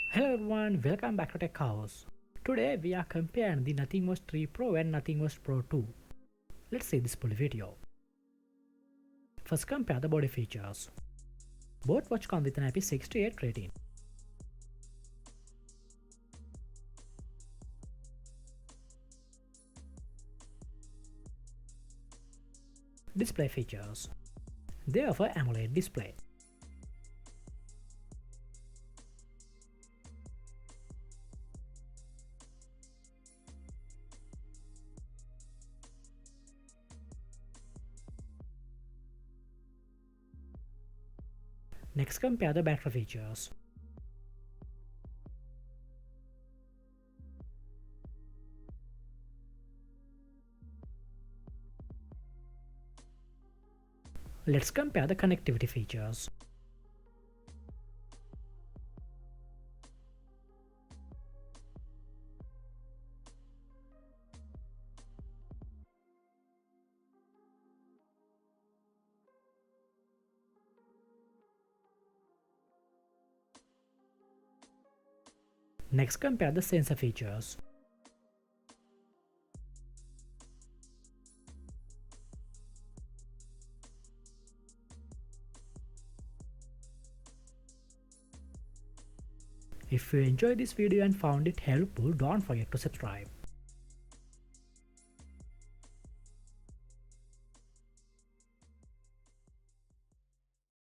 Hello everyone, welcome back to Tech House. Today we are comparing the Nothing Watch 3 Pro and Nothing Watch Pro 2. Let's see this full video. First compare the body features. Both watch come with an IP68 rating. Display features. They offer AMOLED display. Next compare the battery features. Let's compare the connectivity features. Next compare the sensor features. If you enjoyed this video and found it helpful, don't forget to subscribe.